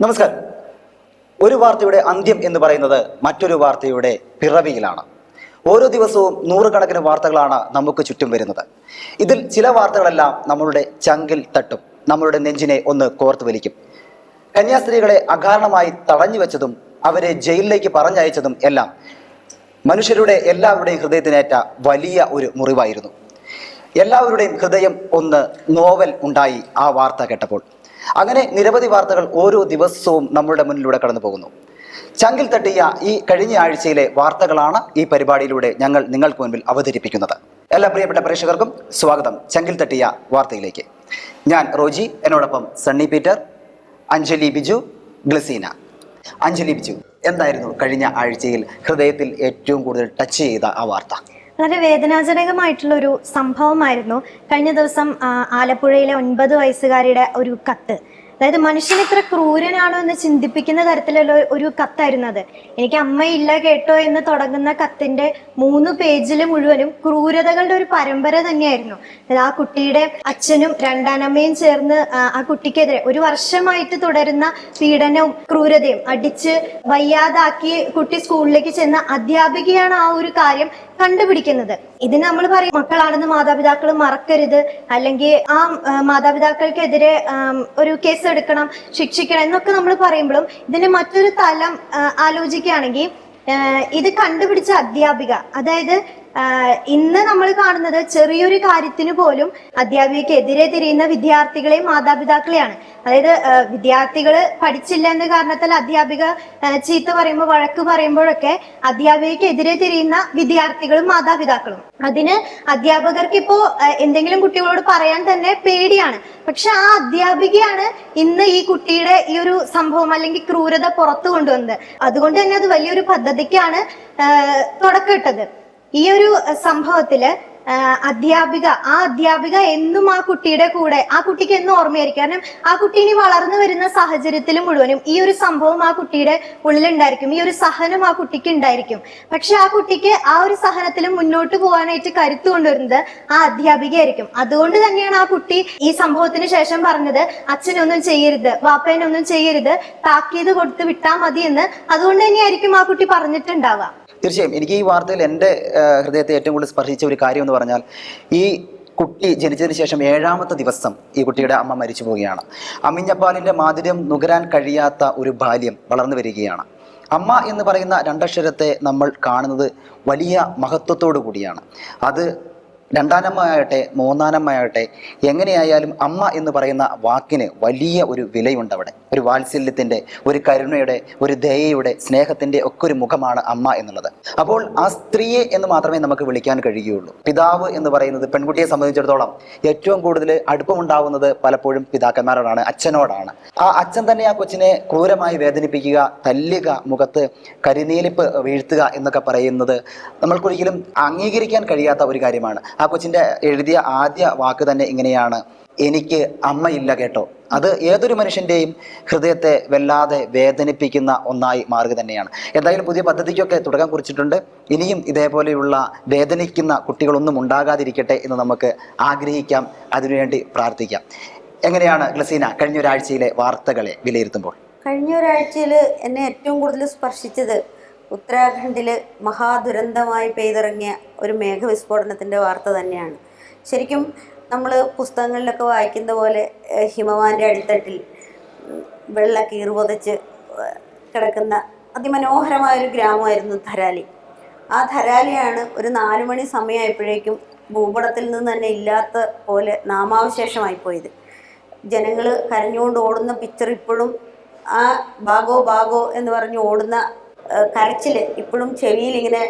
നമസ്കാരം. ഒരു വാർത്തയുടെ അന്ത്യം എന്ന് പറയുന്നത് മറ്റൊരു വാർത്തയുടെ പിറവിയിലാണ്. ഓരോ ദിവസവും നൂറുകണക്കിന് വാർത്തകളാണ് നമുക്ക് ചുറ്റും വരുന്നത്. ഇതിൽ ചില വാർത്തകളെല്ലാം നമ്മളുടെ ചങ്കിൽ തട്ടും, നമ്മളുടെ നെഞ്ചിനെ ഒന്ന് കോർത്തു വലിക്കും. കന്യാസ്ത്രീകളെ അകാരണമായി തടഞ്ഞു വെച്ചതും അവരെ ജയിലിലേക്ക് പറഞ്ഞയച്ചതും എല്ലാം മനുഷ്യരുടെ എല്ലാവരുടെയും ഹൃദയത്തിനേറ്റ വലിയ ഒരു മുറിവായിരുന്നു. എല്ലാവരുടെയും ഹൃദയം ഒന്ന് നോവൽ ഉണ്ടായി ആ വാർത്ത കേട്ടപ്പോൾ. അങ്ങനെ നിരവധി വാർത്തകൾ ഓരോ ദിവസവും നമ്മളുടെ മുന്നിലൂടെ കടന്നു പോകുന്നു. ചങ്കിൽ തട്ടിയ ഈ കഴിഞ്ഞ ആഴ്ചയിലെ വാർത്തകളാണ് ഈ പരിപാടിയിലൂടെ ഞങ്ങൾ നിങ്ങൾക്ക് മുൻപിൽ അവതരിപ്പിക്കുന്നത്. എല്ലാ പ്രിയപ്പെട്ട പ്രേക്ഷകർക്കും സ്വാഗതം ചങ്കിൽ തട്ടിയ വാർത്തയിലേക്ക്. ഞാൻ റോജി, എന്നോടൊപ്പം സണ്ണി പീറ്റർ, അഞ്ജലി ബിജു, ഗ്ലസീന. അഞ്ജലി ബിജു, എന്തായിരുന്നു കഴിഞ്ഞ ആഴ്ചയിൽ ഹൃദയത്തിൽ ഏറ്റവും കൂടുതൽ ടച്ച് ചെയ്ത ആ വാർത്ത? വളരെ വേദനാജനകമായിട്ടുള്ള ഒരു സംഭവമായിരുന്നു. കഴിഞ്ഞ ദിവസം ആലപ്പുഴയിലെ 9 വയസ്സുകാരിയുടെ ഒരു കത്ത്. അതായത് മനുഷ്യൻ ഇത്ര ക്രൂരനാണോ എന്ന് ചിന്തിപ്പിക്കുന്ന തരത്തിലുള്ള ഒരു കത്തായിരുന്നു അത്. എനിക്ക് അമ്മയില്ല കേട്ടോ എന്ന് തുടങ്ങുന്ന കത്തിന്റെ 3 പേജിൽ മുഴുവനും ക്രൂരതകളുടെ ഒരു പരമ്പര തന്നെയായിരുന്നു. ആ കുട്ടിയുടെ അച്ഛനും രണ്ടാനമ്മയും ചേർന്ന് ആ കുട്ടിക്കെതിരെ 1 വർഷമായിട്ട് തുടരുന്ന പീഡനവും ക്രൂരതയും, അടിച്ച് വയ്യാതാക്കി കുട്ടി സ്കൂളിലേക്ക് ചെന്ന അധ്യാപികയാണ് ആ ഒരു കാര്യം കണ്ടുപിടിക്കുന്നത്. ഇതിന് നമ്മൾ പറയും മക്കളാണെന്ന് മാതാപിതാക്കൾ മറക്കരുത്, അല്ലെങ്കിൽ ആ മാതാപിതാക്കൾക്കെതിരെ ഒരു കേസ് എടുക്കണം, ശിക്ഷിക്കണം എന്നൊക്കെ നമ്മൾ പറയുമ്പോഴും ഇതിന് മറ്റൊരു തലം ആലോചിക്കുകയാണെങ്കിൽ ഇത് കണ്ടുപിടിച്ച അധ്യാപിക, അതായത് ഇന്ന് നമ്മൾ കാണുന്നത് ചെറിയൊരു കാര്യത്തിന് പോലും അധ്യാപികക്കെതിരെ തിരിയുന്ന വിദ്യാർത്ഥികളെയും മാതാപിതാക്കളെയാണ്. അതായത് വിദ്യാർത്ഥികൾ പഠിച്ചില്ല എന്ന കാരണത്താൽ അധ്യാപിക ചീത്ത പറയുമ്പോൾ, വഴക്ക് പറയുമ്പോഴൊക്കെ അധ്യാപികക്കെതിരെ തിരിയുന്ന വിദ്യാർത്ഥികളും മാതാപിതാക്കളും. അതിന് അധ്യാപകർക്ക് ഇപ്പോ എന്തെങ്കിലും കുട്ടികളോട് പറയാൻ തന്നെ പേടിയാണ്. പക്ഷെ ആ അധ്യാപികയാണ് ഇന്ന് ഈ കുട്ടിയുടെ ഈ ഒരു സംഭവം അല്ലെങ്കിൽ ക്രൂരത പുറത്തു കൊണ്ടുവന്നത്. അതുകൊണ്ട് തന്നെ അത് വലിയൊരു പദ്ധതിക്കാണ് തുടക്കമിട്ടത്. ഈ ഒരു സംഭവത്തില് അധ്യാപിക എന്നും ആ കുട്ടിയുടെ കൂടെ, ആ കുട്ടിക്ക് എന്നും ഓർമ്മയായിരിക്കും. കാരണം ആ കുട്ടി ഇനി വളർന്നു വരുന്ന സാഹചര്യത്തിൽ മുഴുവനും ഈ ഒരു സംഭവം ആ കുട്ടിയുടെ ഉള്ളിലുണ്ടായിരിക്കും, ഈ ഒരു സഹനം ആ കുട്ടിക്ക് ഉണ്ടായിരിക്കും. പക്ഷെ ആ കുട്ടിക്ക് ആ ഒരു സഹനത്തിലും മുന്നോട്ട് പോകാനായിട്ട് കരുത്തു കൊണ്ടുവരുന്നത് ആ അധ്യാപികയായിരിക്കും. അതുകൊണ്ട് തന്നെയാണ് ആ കുട്ടി ഈ സംഭവത്തിന് ശേഷം പറഞ്ഞത് അച്ഛനൊന്നും ചെയ്യരുത്, വാപ്പേനൊന്നും ചെയ്യരുത്, താക്കീത് കൊടുത്ത് വിട്ടാ മതി എന്ന്. അതുകൊണ്ട് തന്നെയായിരിക്കും ആ കുട്ടി പറഞ്ഞിട്ടുണ്ടാവുക. തീർച്ചയായും എനിക്ക് ഈ വാർത്തയിൽ എൻ്റെ ഹൃദയത്തെ ഏറ്റവും കൂടുതൽ സ്പർശിച്ച ഒരു കാര്യം എന്ന് പറഞ്ഞാൽ, ഈ കുട്ടി ജനിച്ചതിന് ശേഷം 7ാമത്തെ ദിവസം ഈ കുട്ടിയുടെ അമ്മ മരിച്ചു പോവുകയാണ്. അമ്മിഞ്ഞപ്പാലിൻ്റെ മാധുര്യം നുകരാൻ കഴിയാത്ത ഒരു ബാല്യം വളർന്നു വരികയാണ്. അമ്മ എന്ന് പറയുന്ന 2 അക്ഷരത്തെ നമ്മൾ കാണുന്നത് വലിയ മഹത്വത്തോടു കൂടിയാണ്. അത് രണ്ടാനമ്മയാകട്ടെ 3-ാനമ്മയാകട്ടെ, എങ്ങനെയായാലും അമ്മ എന്ന് പറയുന്ന വാക്കിന് വലിയ ഒരു വിലയുണ്ട്. അവിടെ ഒരു വാത്സല്യത്തിൻ്റെ, ഒരു കരുണയുടെ, ഒരു ദയയുടെ, സ്നേഹത്തിൻ്റെ ഒക്കെ ഒരു മുഖമാണ് അമ്മ എന്നുള്ളത്. അപ്പോൾ ആ സ്ത്രീയെ എന്ന് മാത്രമേ നമുക്ക് വിളിക്കാൻ കഴിയുകയുള്ളൂ. പിതാവ് എന്ന് പറയുന്നത് പെൺകുട്ടിയെ സംബന്ധിച്ചിടത്തോളം ഏറ്റവും കൂടുതൽ അടുപ്പമുണ്ടാവുന്നത് പലപ്പോഴും പിതാക്കന്മാരോടാണ്, അച്ഛനോടാണ്. ആ അച്ഛൻ തന്നെ ആ കൊച്ചിനെ ക്രൂരമായി വേദനിപ്പിക്കുക, തല്ലുക, മുഖത്ത് കരിനീലിപ്പ് വീഴ്ത്തുക എന്നൊക്കെ പറയുന്നത് നമ്മൾക്കൊരിക്കലും അംഗീകരിക്കാൻ കഴിയാത്ത ഒരു കാര്യമാണ്. ആ കൊച്ചിൻ്റെ എഴുതിയ ആദ്യ വാക്ക് തന്നെ ഇങ്ങനെയാണ്: എനിക്ക് അമ്മയില്ല കേട്ടോ. അത് ഏതൊരു മനുഷ്യൻ്റെയും ഹൃദയത്തെ വല്ലാതെ വേദനിപ്പിക്കുന്ന ഒന്നായി മാറുക തന്നെയാണ്. എന്തായാലും പുതിയ പദ്ധതിക്കൊക്കെ തുടക്കം കുറിച്ചിട്ടുണ്ട്. ഇനിയും ഇതേപോലെയുള്ള വേദനിക്കുന്ന കുട്ടികളൊന്നും ഉണ്ടാകാതിരിക്കട്ടെ എന്ന് നമുക്ക് ആഗ്രഹിക്കാം, അതിനുവേണ്ടി പ്രാർത്ഥിക്കാം. എങ്ങനെയാണ് ഗ്ലസീന കഴിഞ്ഞ ഒരാഴ്ചയിലെ വാർത്തകളെ വിലയിരുത്തുമ്പോൾ? കഴിഞ്ഞ ഒരാഴ്ചയിൽ എന്നെ ഏറ്റവും കൂടുതൽ സ്പർശിച്ചത് ഉത്തരാഖണ്ഡിൽ മഹാദുരന്തമായി പെയ്തിറങ്ങിയ ഒരു മേഘവിസ്ഫോടനത്തിൻ്റെ വാർത്ത തന്നെയാണ്. ശരിക്കും നമ്മൾ പുസ്തകങ്ങളിലൊക്കെ വായിക്കുന്ന പോലെ ഹിമവാന്റെ അടിത്തട്ടിൽ വെള്ള കീറുപൊതച്ച് കിടക്കുന്ന അതിമനോഹരമായൊരു ഗ്രാമമായിരുന്നു ധരാലി. ആ ധരാലിയാണ് ഒരു 4 മണി സമയമായപ്പോഴേക്കും ഭൂപടത്തിൽ നിന്ന് തന്നെ ഇല്ലാത്ത പോലെ നാമാവശേഷമായിപ്പോയത്. ജനങ്ങൾ കരഞ്ഞുകൊണ്ട് ഓടുന്ന പിക്ചർ ഇപ്പോഴും, ആ ഭാഗോ എന്ന് പറഞ്ഞ് ഓടുന്ന കരച്ചിൽ ഇപ്പോഴും ചെവിയിൽ ഇങ്ങനെ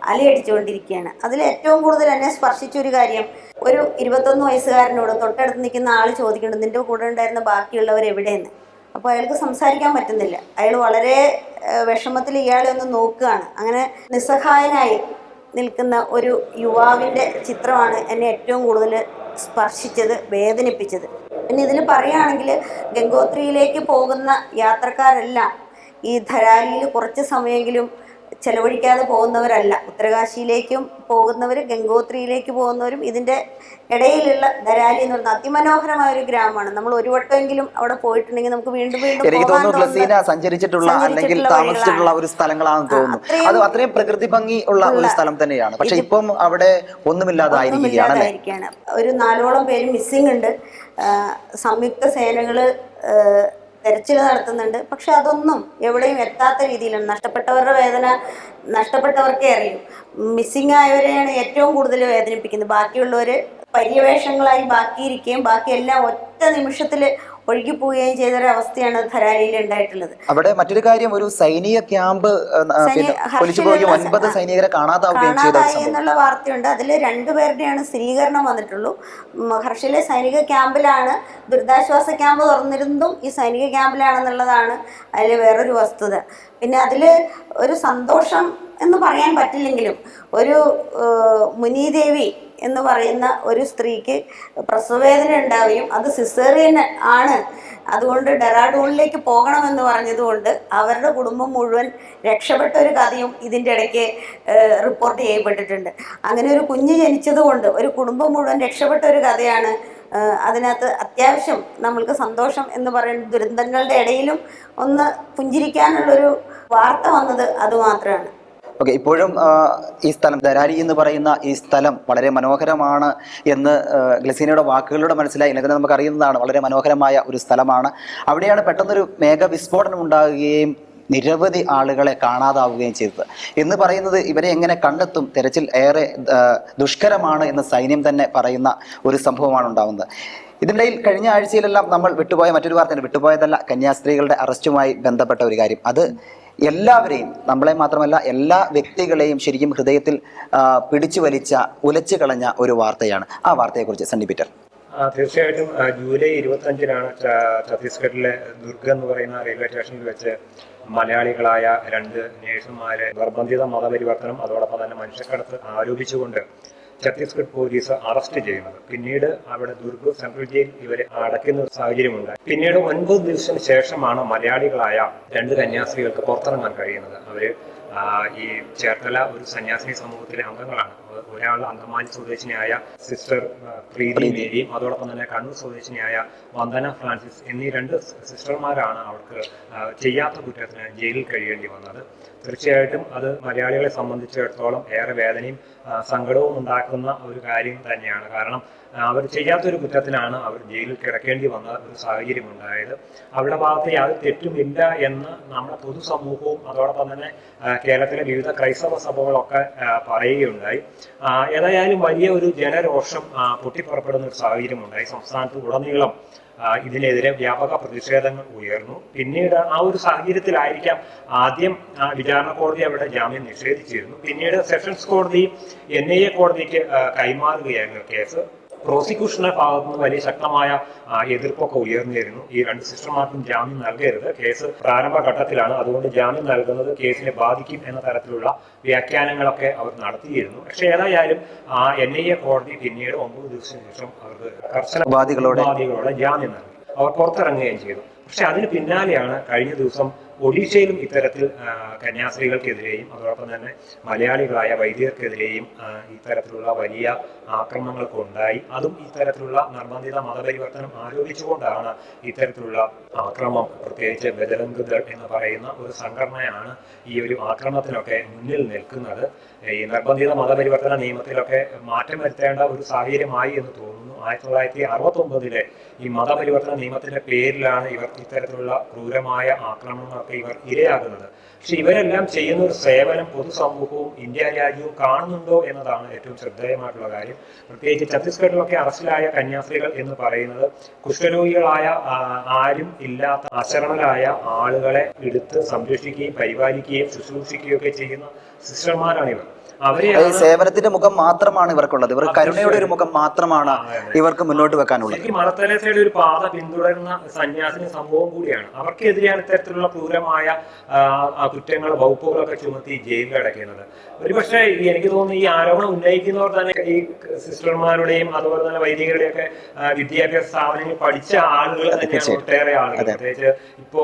അലയടിച്ചുകൊണ്ടിരിക്കുകയാണ്. അതിൽ ഏറ്റവും കൂടുതൽ എന്നെ സ്പർശിച്ചൊരു കാര്യം, ഒരു 21 വയസ്സുകാരനോട് തൊട്ടടുത്ത് നിൽക്കുന്ന ആൾ ചോദിക്കുന്നുണ്ട്, നിൻ്റെ കൂടെ ഉണ്ടായിരുന്ന ബാക്കിയുള്ളവർ എവിടെയെന്ന്. അപ്പോൾ അയാൾക്ക് സംസാരിക്കാൻ പറ്റുന്നില്ല. അയാൾ വളരെ വിഷമത്തിൽ ഇയാളെ ഒന്ന് നോക്കുകയാണ്. അങ്ങനെ നിസ്സഹായനായി നിൽക്കുന്ന ഒരു യുവാവിൻ്റെ ചിത്രമാണ് എന്നെ ഏറ്റവും കൂടുതൽ സ്പർശിച്ചത്, വേദനിപ്പിച്ചത്. പിന്നെ ഇതിൽ പറയുകയാണെങ്കിൽ ഗംഗോത്രിയിലേക്ക് പോകുന്ന യാത്രക്കാരെല്ലാം ഈ ധരാലിയിൽ കുറച്ച് സമയമെങ്കിലും ചെലവഴിക്കാതെ പോകുന്നവരല്ല. ഉത്തരകാശിയിലേക്കും പോകുന്നവർ, ഗംഗോത്രിയിലേക്ക് പോകുന്നവരും ഇതിൻ്റെ ഇടയിലുള്ള ധരാലി എന്ന് പറയുന്നത് അതിമനോഹരമായ ഒരു ഗ്രാമമാണ്. നമ്മൾ ഒരു വട്ടമെങ്കിലും അവിടെ പോയിട്ടുണ്ടെങ്കിൽ നമുക്ക് വീണ്ടും വീണ്ടും എനിക്ക് തോന്നുന്നു ഗ്ലസീന സഞ്ചരിച്ചിട്ടുള്ള അല്ലെങ്കിൽ താമസിച്ചിട്ടുള്ള ഒരു സ്ഥലങ്ങളാണെന്ന് തോന്നുന്നു. അത് അത്രയും പ്രകൃതി ഭംഗി ഉള്ള ഒരു സ്ഥലം തന്നെയാണ്. പക്ഷെ ഇപ്പം അവിടെ ഒന്നുമില്ലാതായിരിക്കുകയാണ്. ഒരു 4ഓളം പേര് മിസ്സിംഗ് ഉണ്ട്. സംയുക്ത സേനകൾ തെരച്ചിൽ നടത്തുന്നുണ്ട്. പക്ഷെ അതൊന്നും എവിടെയും എത്താത്ത രീതിയിലാണ്. നഷ്ടപ്പെട്ടവരുടെ വേദന നഷ്ടപ്പെട്ടവർക്കേ അറിയൂ. മിസ്സിംഗ് ആയവരെയാണ് ഏറ്റവും കൂടുതൽ വേദനിപ്പിക്കുന്നത്. ബാക്കിയുള്ളവർ പര്യവേഷങ്ങളായി ബാക്കിയിരിക്കുകയും ബാക്കിയെല്ലാം ഒറ്റ നിമിഷത്തിൽ ഒഴുകിപ്പോവുകയും ചെയ്തൊരവസ്ഥയാണ് ധരാലിയിൽ ഉണ്ടായിട്ടുള്ളത്. അവിടെ മറ്റൊരു കാര്യം, ഒരു സൈനിക ക്യാമ്പ് 9 സൈനികരെ കാണാതായി എന്നുള്ള വാർത്തയുണ്ട്. അതിൽ 2 പേരുടെയാണ് സ്ഥിരീകരണം വന്നിട്ടുള്ളൂ. ഹർഷിലെ സൈനിക ക്യാമ്പിലാണ്. ദുരിതാശ്വാസ ക്യാമ്പ് തുറന്നിരുന്നതും ഈ സൈനിക ക്യാമ്പിലാണെന്നുള്ളതാണ് അതിൽ വേറൊരു വസ്തുത. പിന്നെ അതിൽ ഒരു സന്തോഷം എന്ന് പറയാൻ പറ്റില്ലെങ്കിലും ഒരു മുനീദേവി എന്ന് പറയുന്ന ഒരു സ്ത്രീക്ക് പ്രസവവേദന ഉണ്ടാവുകയും അത് സിസേറിയൻ ആണ്, അതുകൊണ്ട് ഡെറാഡൂണിലേക്ക് പോകണമെന്ന് പറഞ്ഞതുകൊണ്ട് അവരുടെ കുടുംബം മുഴുവൻ രക്ഷപ്പെട്ട ഒരു കഥയും ഇതിൻ്റെ ഇടയ്ക്ക് റിപ്പോർട്ട് ചെയ്യപ്പെട്ടിട്ടുണ്ട്. അങ്ങനെ ഒരു കുഞ്ഞ് ജനിച്ചതുകൊണ്ട് ഒരു കുടുംബം മുഴുവൻ രക്ഷപ്പെട്ട ഒരു കഥയാണ്. അതിനകത്ത് അത്യാവശ്യം നമ്മൾക്ക് സന്തോഷം എന്ന് പറയുന്ന ദുരന്തങ്ങളുടെ ഇടയിലും ഒന്ന് പുഞ്ചിരിക്കാനുള്ളൊരു വാർത്ത വന്നത് അതുമാത്രമാണ്. ഓക്കെ, ഇപ്പോഴും ഈ സ്ഥലം ധരാലി എന്ന് പറയുന്ന ഈ സ്ഥലം വളരെ മനോഹരമാണ് എന്ന് ഗ്ലസീനയുടെ വാക്കുകളിലൂടെ മനസ്സിലായി. അല്ലെങ്കിൽ നമുക്ക് അറിയുന്നതാണ്, വളരെ മനോഹരമായ ഒരു സ്ഥലമാണ്. അവിടെയാണ് പെട്ടെന്നൊരു മേഘവിസ്ഫോടനം ഉണ്ടാകുകയും നിരവധി ആളുകളെ കാണാതാവുകയും ചെയ്തത്. എന്ന് പറയുന്നത് ഇവരെ എങ്ങനെ കണ്ടെത്തും, തെരച്ചിൽ ഏറെ ദുഷ്കരമാണ് എന്ന് സൈന്യം തന്നെ പറയുന്ന ഒരു സംഭവമാണ് ഉണ്ടാകുന്നത്. ഇതിനിടയിൽ കഴിഞ്ഞ ആഴ്ചയിലെല്ലാം നമ്മൾ വിട്ടുപോയ മറ്റൊരു വാർത്തയാണ്, വിട്ടുപോയതല്ല, കന്യാസ്ത്രീകളുടെ അറസ്റ്റുമായി ബന്ധപ്പെട്ട ഒരു കാര്യം. അത് എല്ലാവരെയും, നമ്മളെ മാത്രമല്ല എല്ലാ വ്യക്തികളെയും ശരിക്കും ഹൃദയത്തിൽ പിടിച്ചു വലിച്ച, ഉലച്ചു കളഞ്ഞ ഒരു വാർത്തയാണ്. ആ വാർത്തയെക്കുറിച്ച് സണ്ണി പീറ്റർ. തീർച്ചയായിട്ടും ജൂലൈ 25-നാണ് ഛത്തീസ്ഗഡിലെ ദുർഗ് എന്ന് പറയുന്ന റെയിൽവേ സ്റ്റേഷനിൽ വെച്ച് മലയാളികളായ 2 നേഴ്സുമാരെ നിർബന്ധിത മതപരിവർത്തനം അതോടൊപ്പം തന്നെ മനുഷ്യക്കടത്ത് ആരോപിച്ചുകൊണ്ട് ഛത്തീസ്ഗഡ് പോലീസ് അറസ്റ്റ് ചെയ്യുന്നത്. പിന്നീട് അവിടെ ദുർഗ് സെൻട്രൽ ജയിൽ ഇവരെ അടയ്ക്കുന്ന ഒരു സാഹചര്യമുണ്ടായി. പിന്നീട് 9 ദിവസത്തിന് ശേഷമാണ് മലയാളികളായ 2 കന്യാസ്ത്രീകൾക്ക് പുറത്തിറങ്ങാൻ കഴിയുന്നത്. അവര് ഈ ചേർത്തല ഒരു സന്യാസിനി സമൂഹത്തിലെ അംഗങ്ങളാണ്. ഒരാൾ അങ്കമാലി സ്വദേശിനിയായ സിസ്റ്റർ പ്രീതി മേരിയും അതോടൊപ്പം തന്നെ കണ്ണൂർ സ്വദേശിനിയായ വന്ദന ഫ്രാൻസിസ് എന്നീ 2 സിസ്റ്റർമാരാണ് അവർക്ക് ചെയ്യാത്ത കുറ്റത്തിന് ജയിലിൽ കഴിയേണ്ടി വന്നത്. തീർച്ചയായിട്ടും അത് മലയാളികളെ സംബന്ധിച്ചിടത്തോളം ഏറെ വേദനയും സങ്കടവും ഉണ്ടാക്കുന്ന ഒരു കാര്യം തന്നെയാണ്. കാരണം അവർ ചെയ്യാത്തൊരു കുറ്റത്തിനാണ് അവർ ജയിലിൽ കിടക്കേണ്ടി വന്ന ഒരു സാഹചര്യം ഉണ്ടായത്. അവരുടെ ഭാഗത്ത് യാതൊരു തെറ്റുമില്ല എന്ന് നമ്മുടെ പൊതുസമൂഹവും അതോടൊപ്പം തന്നെ കേരളത്തിലെ വിവിധ ക്രൈസ്തവ സഭകളൊക്കെ പറയുകയുണ്ടായി. ഏതായാലും വലിയ ഒരു ജനരോഷം പൊട്ടിപ്പുറപ്പെടുന്ന ഒരു സാഹചര്യം ഉണ്ടായി. സംസ്ഥാനത്ത് ഉടനീളം ഇതിനെതിരെ വ്യാപക പ്രതിഷേധങ്ങൾ ഉയർന്നു. പിന്നീട് ആ ഒരു സാഹചര്യത്തിലായിരിക്കാം ആദ്യം വിചാരണ കോടതി അവിടെ ജാമ്യം നിഷേധിച്ചിരുന്നു. പിന്നീട് സെഷൻസ് കോടതി NIA കോടതിക്ക് കൈമാറുകയായിരുന്നു കേസ്. പ്രോസിക്യൂഷന്റെ ഭാഗത്തുനിന്ന് വലിയ ശക്തമായ എതിർപ്പൊക്കെ ഉയർന്നിരുന്നു. ഈ 2 സിസ്റ്റർമാർക്കും ജാമ്യം നൽകരുത്, കേസ് പ്രാരംഭഘട്ടത്തിലാണ്, അതുകൊണ്ട് ജാമ്യം നൽകുന്നത് കേസിനെ ബാധിക്കും എന്ന തരത്തിലുള്ള വ്യാഖ്യാനങ്ങളൊക്കെ അവർ നടത്തിയിരുന്നു. പക്ഷെ ഏതായാലും NIA കോടതി പിന്നീട് 9 ദിവസത്തിന് ശേഷം അവർക്ക് കർശന ഉപാധികളോടെ ജാമ്യം നൽകി. അവർ പുറത്തിറങ്ങുകയും ചെയ്തു. പക്ഷെ അതിന് പിന്നാലെയാണ് കഴിഞ്ഞ ദിവസം ഒഡീഷയിലും ഇത്തരത്തിൽ കന്യാസ്ത്രീകൾക്കെതിരെയും അതോടൊപ്പം തന്നെ മലയാളികളായ വൈദികർക്കെതിരെയും ഇത്തരത്തിലുള്ള വലിയ ആക്രമണങ്ങളൊക്കെ ഉണ്ടായി. അതും ഇത്തരത്തിലുള്ള നിർബന്ധിത മതപരിവർത്തനം ആരോപിച്ചുകൊണ്ടാണ് ഇത്തരത്തിലുള്ള ആക്രമണം. പ്രത്യേകിച്ച് ബജരംഗ് ദൾ എന്ന് പറയുന്ന ഒരു സംഘടനയാണ് ഈ ഒരു ആക്രമണത്തിനൊക്കെ മുന്നിൽ നിൽക്കുന്നത്. ഈ നിർബന്ധിത മതപരിവർത്തന നിയമത്തിലൊക്കെ മാറ്റം വരുത്തേണ്ട ഒരു സാഹചര്യമായി എന്ന് തോന്നുന്നു. 1969 ഈ മതപരിവർത്തന നിയമത്തിന്റെ പേരിലാണ് ഇവർ ഇത്തരത്തിലുള്ള ക്രൂരമായ ആക്രമണങ്ങളൊക്കെ ഇവർ ഇരയാകുന്നത്. പക്ഷെ ഇവരെല്ലാം ചെയ്യുന്ന ഒരു സേവനം പൊതുസമൂഹവും ഇന്ത്യ രാജ്യവും കാണുന്നുണ്ടോ എന്നതാണ് ഏറ്റവും ശ്രദ്ധേയമായിട്ടുള്ള കാര്യം. പ്രത്യേകിച്ച് ഛത്തീസ്ഗഡിലൊക്കെ അറസ്റ്റിലായ കന്യാസ്ത്രീകൾ എന്ന് പറയുന്നത് കുഷ്ഠരോഗികളായ ആരും ഇല്ലാത്ത അശരണരായ ആളുകളെ എടുത്ത് സംരക്ഷിക്കുകയും പരിപാലിക്കുകയും ശുശ്രൂഷിക്കുകയും ഒക്കെ ചെയ്യുന്ന സിസ്റ്റർമാരാണിവർ. അവരെ സേവനത്തിന്റെ മുഖം മാത്രമാണ് ഇവർക്കുള്ളത്. ഇവർ കരുണയുടെ ഒരു മുഖം മാത്രമാണ് ഇവർക്ക് മുന്നോട്ട് വെക്കാനുള്ളത്. മദർ തെരേസയുടെ ഒരു പാത പിന്തുടരുന്ന സന്യാസിനി സംഭവം കൂടിയാണ്. അവർക്കെതിരെയാണ് ഇത്തരത്തിലുള്ള ക്രൂരമായ കുറ്റങ്ങൾ വകുപ്പുകളൊക്കെ ചുമത്തി ജയിലിൽ അടയ്ക്കുന്നത്. ഒരുപക്ഷെ എനിക്ക് തോന്നുന്നു ഈ ആരോപണം ഉന്നയിക്കുന്നവർ തന്നെ ഈ സിസ്റ്റർമാരുടെയും അതുപോലെ തന്നെ വൈദികരുടെയും ഒക്കെ വിദ്യാഭ്യാസ സ്ഥാപനങ്ങളിൽ പഠിച്ച ആളുകൾ തന്നെയാണ് ഒട്ടേറെ ആളുകൾ. പ്രത്യേകിച്ച് ഇപ്പോ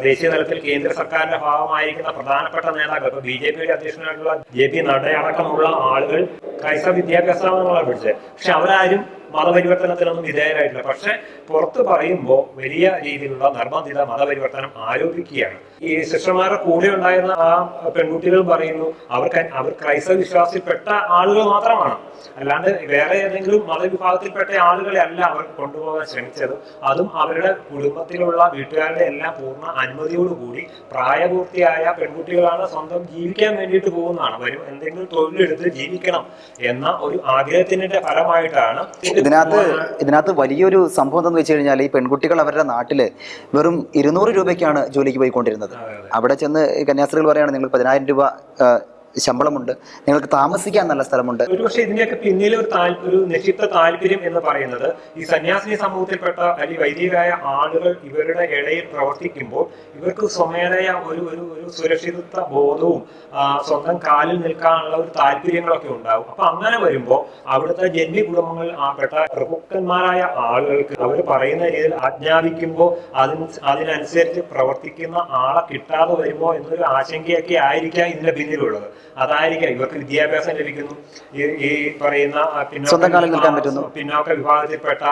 ദേശീയ തലത്തിൽ കേന്ദ്ര സർക്കാരിന്റെ ഭാഗമായിരിക്കുന്ന പ്രധാനപ്പെട്ട നേതാക്കൾ, ഇപ്പൊ BJPയുടെ അധ്യക്ഷനായിട്ടുള്ള JP നഡ്ഡ അടക്കമുള്ള ആളുകൾ ക്രൈസ്തവ വിദ്യാഭ്യാസ സ്ഥാപനങ്ങളാണ് പഠിച്ചത്. പക്ഷെ അവരാരും മതപരിവർത്തനത്തിനൊന്നും വിധേയരായിട്ടില്ല. പക്ഷെ പുറത്ത് പറയുമ്പോൾ വലിയ രീതിയിലുള്ള നിർബന്ധിത മതപരിവർത്തനം ആരോപിക്കുകയാണ്. ഈ സിസ്റ്റർമാരുടെ കൂടെ ഉണ്ടായിരുന്ന ആ പെൺകുട്ടികൾ പറയുന്നു അവർ ക്രൈസ്തവ വിശ്വാസത്തിൽപ്പെട്ട ആളുകൾ മാത്രമാണ്, അല്ലാണ്ട് വേറെ ഏതെങ്കിലും മതവിഭാഗത്തിൽപ്പെട്ട ആളുകളെ അല്ല അവർ കൊണ്ടുപോകാൻ ശ്രമിച്ചത്. അതും അവരുടെ കുടുംബത്തിലുള്ള വീട്ടുകാരുടെ എല്ലാം പൂർണ്ണ അനുമതിയോടുകൂടി പ്രായപൂർത്തിയായ പെൺകുട്ടികളാണ്. സ്വന്തം ജീവിക്കാൻ വേണ്ടിയിട്ട് പോകുന്നതാണ്. വരും എന്തെങ്കിലും തൊഴിലെടുത്ത് ജീവിക്കണം എന്ന ഒരു ആഗ്രഹത്തിന്റെ ഫലമായിട്ടാണ്. ഇതിനകത്ത് വലിയൊരു സംഭവം എന്താണെന്ന് വെച്ച് കഴിഞ്ഞാൽ, ഈ പെൺകുട്ടികൾ അവരുടെ നാട്ടില് വെറും 200 രൂപയ്ക്കാണ് ജോലിക്ക് പോയിക്കൊണ്ടിരുന്നത്. അവിടെ ചെന്ന് കന്യാസ്ത്രീകൾ പറയാണ്, നിങ്ങൾ 10,000 രൂപ ശമ്പളമുണ്ട്, നിങ്ങൾക്ക് താമസിക്കാൻ നല്ല സ്ഥലമുണ്ട്. ഒരുപക്ഷെ ഇതിന്റെയൊക്കെ പിന്നിൽ ഒരു നിക്ഷിപ്ത താല്പര്യം എന്ന് പറയുന്നത് ഈ സന്യാസിനി സമൂഹത്തിൽപ്പെട്ട അല്ലെങ്കിൽ വൈദികരായ ആളുകൾ ഇവരുടെ ഇടയിൽ പ്രവർത്തിക്കുമ്പോൾ ഇവർക്ക് സ്വമേധയ ഒരു സുരക്ഷിതത്വ ബോധവും സ്വന്തം കാലിൽ നിൽക്കാനുള്ള ഒരു താല്പര്യങ്ങളൊക്കെ ഉണ്ടാവും. അപ്പൊ അങ്ങനെ വരുമ്പോൾ അവിടുത്തെ ജന്മി കുടുംബങ്ങളിൽ പെട്ട പ്രമുഖന്മാരായ ആളുകൾക്ക് അവർ പറയുന്ന രീതിയിൽ ആജ്ഞാപിക്കുമ്പോൾ അതിനനുസരിച്ച് പ്രവർത്തിക്കുന്ന ആളെ കിട്ടാതെ വരുമോ എന്നൊരു ആശങ്കയൊക്കെ ആയിരിക്കാം ഇതിന്റെ പിന്നിലുള്ളത്. അതായിരിക്കാം ഇവർക്ക് വിദ്യാഭ്യാസം ലഭിക്കുന്നു, ഈ പറയുന്ന പിന്നോക്ക വിഭാഗത്തിൽപ്പെട്ട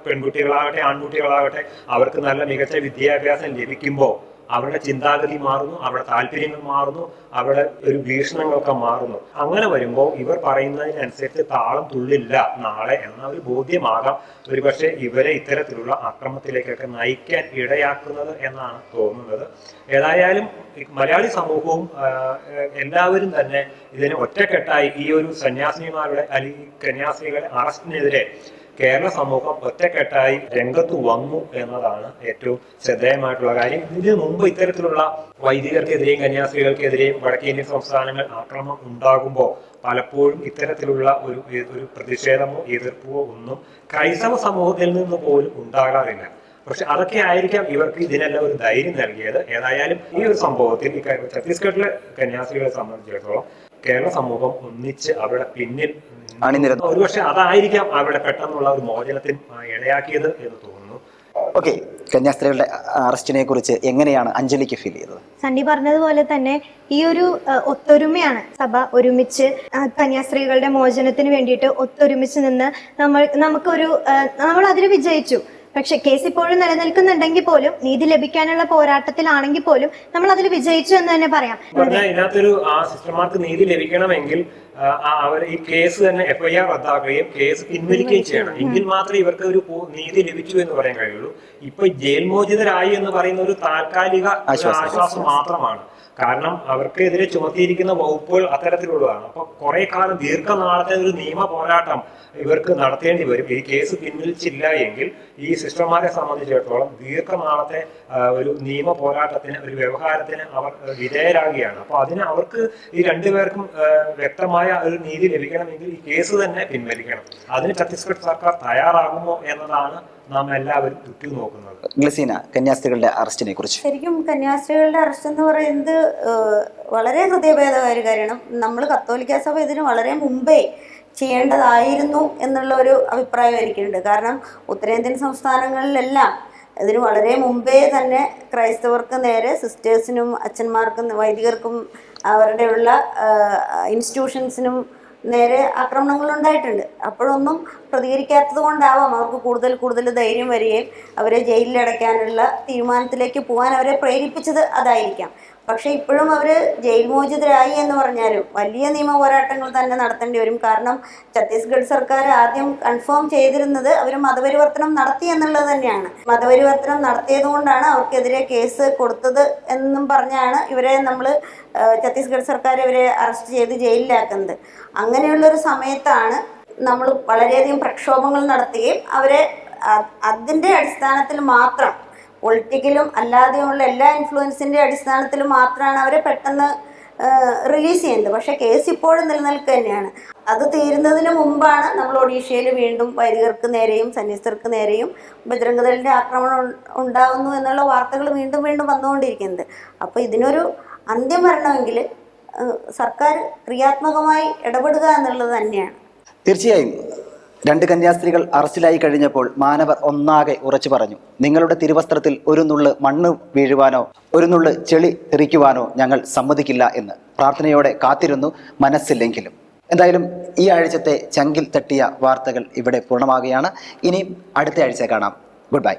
പെൺകുട്ടികളാകട്ടെ ആൺകുട്ടികളാകട്ടെ അവർക്ക് നല്ല മികച്ച വിദ്യാഭ്യാസം ലഭിക്കുമ്പോൾ അവരുടെ ചിന്താഗതി മാറുന്നു, അവരുടെ താല്പര്യങ്ങൾ മാറുന്നു, അവരുടെ ഒരു വീക്ഷണങ്ങളൊക്കെ മാറുന്നു. അങ്ങനെ വരുമ്പോൾ ഇവർ പറയുന്നതിനനുസരിച്ച് താളം തുള്ളില്ല നാളെ എന്ന ഒരു ബോധ്യമാകാം ഒരുപക്ഷെ ഇവരെ ഇത്തരത്തിലുള്ള അക്രമത്തിലേക്കൊക്കെ നയിക്കാൻ ഇടയാക്കുന്നത് എന്നാണ് തോന്നുന്നത്. ഏതായാലും മലയാളി സമൂഹവും എല്ലാവരും തന്നെ ഇതിന് ഒറ്റക്കെട്ടായി ഈ ഒരു സന്യാസിനിമാരുടെ അല്ലെങ്കിൽ കന്യാസ്ത്രീകളുടെ അറസ്റ്റിനെതിരെ കേരള സമൂഹം ഒറ്റക്കെട്ടായി രംഗത്ത് വന്നു എന്നതാണ് ഏറ്റവും ശ്രദ്ധേയമായിട്ടുള്ള കാര്യം. ഇതിനു മുമ്പ് ഇത്തരത്തിലുള്ള വൈദികർക്കെതിരെയും കന്യാസ്ത്രീകൾക്കെതിരെയും വടക്കേന്ത്യൻ സംസ്ഥാനങ്ങൾ ആക്രമണം ഉണ്ടാകുമ്പോൾ പലപ്പോഴും ഇത്തരത്തിലുള്ള ഒരു പ്രതിഷേധമോ എതിർപ്പോ ഒന്നും ക്രൈസ്തവ സമൂഹത്തിൽ നിന്ന് പോലും ഉണ്ടാകാറില്ല. പക്ഷെ അതൊക്കെ ആയിരിക്കാം ഇവർക്ക് ഇതിനെല്ലാം ഒരു ധൈര്യം നൽകിയത്. ഏതായാലും ഈ ഒരു സംഭവത്തിൽ ഈ ഛത്തീസ്ഗഡിലെ കന്യാസ്ത്രീകളെ സംബന്ധിച്ചിടത്തോളം കേരള സമൂഹം ഒന്നിച്ച് അവരുടെ പിന്നിൽ ഒരുപക്ഷെ അതായിരിക്കാം അവരുടെ പെട്ടെന്നുള്ള ഒരു മോചനത്തിന് ഇടയാക്കിയത് എന്ന് തോന്നുന്നു. ഓക്കെ, കന്യാസ്ത്രീകളുടെ അറസ്റ്റിനെ കുറിച്ച് എങ്ങനെയാണ് അഞ്ജലിക്ക് ഫീൽ ചെയ്തത്? സണ്ണി പറഞ്ഞതുപോലെ തന്നെ ഈ ഒരു ഒത്തൊരുമയാണ് സഭ ഒരുമിച്ച് കന്യാസ്ത്രീകളുടെ മോചനത്തിന് വേണ്ടിയിട്ട് ഒത്തൊരുമിച്ച് നിന്ന് നമ്മൾ അതിൽ വിജയിച്ചു. പക്ഷെ കേസ് ഇപ്പോഴും നിലനിൽക്കുന്നുണ്ടെങ്കിൽ പോലും നീതി ലഭിക്കാനുള്ള പോരാട്ടത്തിലാണെങ്കിൽ പോലും നമ്മൾ അതിൽ വിജയിച്ചു എന്ന് തന്നെ പറയാം. ഇതിനകത്തൊരു സിസ്റ്റർമാർക്ക് നീതി ലഭിക്കണമെങ്കിൽ അവർ ഈ കേസ് തന്നെ FIR റദ്ദാക്കുകയും കേസ് പിൻവലിക്കുകയും ചെയ്യണം. എങ്കിൽ മാത്രമേ ഇവർക്ക് ഒരു നീതി ലഭിച്ചു എന്ന് പറയാൻ കഴിയുള്ളൂ. ഇപ്പൊ ജയിൽ മോചിതരായി എന്ന് പറയുന്ന ഒരു താൽക്കാലിക ആശ്വാസം മാത്രമാണ്. കാരണം അവർക്കെതിരെ ചുമത്തിയിരിക്കുന്ന വകുപ്പുകൾ അത്തരത്തിലുള്ളതാണ്. അപ്പൊ കുറെ കാലം ദീർഘനാളത്തെ ഒരു നിയമ പോരാട്ടം ഇവർക്ക് നടത്തേണ്ടി വരും. ഈ കേസ് പിൻവലിച്ചില്ല എങ്കിൽ ഈ സിസ്റ്റർമാരെ സംബന്ധിച്ചിടത്തോളം ദീർഘനാളത്തെ ഒരു നിയമ പോരാട്ടത്തിന്, ഒരു വ്യവഹാരത്തിന് അവർ വിധേയരാകുകയാണ്. അപ്പൊ അതിന് അവർക്ക് ഈ രണ്ടുപേർക്കും വ്യക്തമായ ഒരു നീതി ലഭിക്കണമെങ്കിൽ ഈ കേസ് തന്നെ പിൻവലിക്കണം. അതിന് ഛത്തീസ്ഗഡ് സർക്കാർ തയ്യാറാകുമോ എന്നതാണ് നാം എല്ലാവരും ഉറ്റുനോക്കുന്നത്. ഗ്ലസീന, കന്യാസ്ത്രീകളുടെ അറസ്റ്റിനെ കുറിച്ച്. ശരിക്കും കന്യാസ്ത്രീകളുടെ അറസ്റ്റ് എന്ന് പറയുന്നത് വളരെ ഹൃദയഭേദമായ കാര്യമാണ്. നമ്മൾ കത്തോലിക്ക സഭ ഇതിന് വളരെ മുമ്പേ ചെയ്യേണ്ടതായിരുന്നു എന്നുള്ള ഒരു അഭിപ്രായം എനിക്കുണ്ട്. കാരണം ഉത്തരേന്ത്യൻ സംസ്ഥാനങ്ങളിലെല്ലാം ഇതിന് വളരെ മുമ്പേ തന്നെ ക്രൈസ്തവർക്ക് നേരെ, സിസ്റ്റേഴ്സിനും അച്ഛന്മാർക്കും വൈദികർക്കും അവരുടെയുള്ള ഇൻസ്റ്റിറ്റ്യൂഷൻസിനും നേരെ ആക്രമണങ്ങൾ ഉണ്ടായിട്ടുണ്ട്. അപ്പോഴൊന്നും പ്രതികരിക്കാത്തത് കൊണ്ടാവാം അവർക്ക് കൂടുതൽ ധൈര്യം വരികയും അവരെ ജയിലിലടയ്ക്കാനുള്ള തീരുമാനത്തിലേക്ക് പോകാൻ അവരെ പ്രേരിപ്പിച്ചത് അതായിരിക്കാം. പക്ഷെ ഇപ്പോഴും അവർ ജയിൽ മോചിതരായി എന്ന് പറഞ്ഞാലും വലിയ നിയമ പോരാട്ടങ്ങൾ തന്നെ നടത്തേണ്ടി വരും. കാരണം ഛത്തീസ്ഗഡ് സർക്കാർ ആദ്യം കൺഫേം ചെയ്തിരുന്നത് അവർ മതപരിവർത്തനം നടത്തി എന്നുള്ളത് തന്നെയാണ്. മതപരിവർത്തനം നടത്തിയത് കൊണ്ടാണ് അവർക്കെതിരെ കേസ് കൊടുത്തത് എന്നും പറഞ്ഞാണ് ഇവരെ ഛത്തീസ്ഗഡ് സർക്കാർ ഇവരെ അറസ്റ്റ് ചെയ്ത് ജയിലിലാക്കുന്നത്. അങ്ങനെയുള്ളൊരു സമയത്താണ് നമ്മൾ വളരെയധികം പ്രക്ഷോഭങ്ങൾ നടത്തുകയും അവരെ അതിൻ്റെ അടിസ്ഥാനത്തിൽ മാത്രം, പൊളിറ്റിക്കലും അല്ലാതെയുള്ള എല്ലാ ഇൻഫ്ലുവൻസിൻ്റെ അടിസ്ഥാനത്തിൽ മാത്രമാണ് അവരെ പെട്ടെന്ന് റിലീസ് ചെയ്യുന്നത്. പക്ഷേ കേസ് ഇപ്പോഴും നിലനിൽക്കുക തന്നെയാണ്. അത് തീരുന്നതിന് മുമ്പാണ് നമ്മൾ ഒഡീഷയിൽ വീണ്ടും വൈദികർക്ക് നേരെയും സന്യസ്തർക്ക് നേരെയും ബജ്രംഗദളിൻ്റെ ആക്രമണം ഉണ്ടാകുന്നു എന്നുള്ള വാർത്തകൾ വീണ്ടും വീണ്ടും വന്നുകൊണ്ടിരിക്കുന്നത്. അപ്പോൾ ഇതിനൊരു അന്ത്യം വരണമെങ്കിൽ സർക്കാർ ക്രിയാത്മകമായി ഇടപെടുക എന്നുള്ളത് തന്നെയാണ്. തീർച്ചയായും 2 കന്യാസ്ത്രീകൾ അറസ്റ്റിലായി കഴിഞ്ഞപ്പോൾ മാനവർ ഒന്നാകെ ഉറച്ചു പറഞ്ഞു, നിങ്ങളുടെ തിരുവസ്ത്രത്തിൽ ഒരു നുള്ള് മണ്ണ് വീഴുവാനോ ഒരു നുള്ള് ചെളി തെറിക്കുവാനോ ഞങ്ങൾ സമ്മതിക്കില്ല എന്ന് പ്രാർത്ഥനയോടെ കാത്തിരുന്നു, മനസ്സില്ലെങ്കിലും. എന്തായാലും ഈ ആഴ്ചത്തെ ചങ്കിൽ തട്ടിയ വാർത്തകൾ ഇവിടെ പൂർണ്ണമാകുകയാണ്. ഇനി അടുത്ത ആഴ്ച കാണാം. Good bye.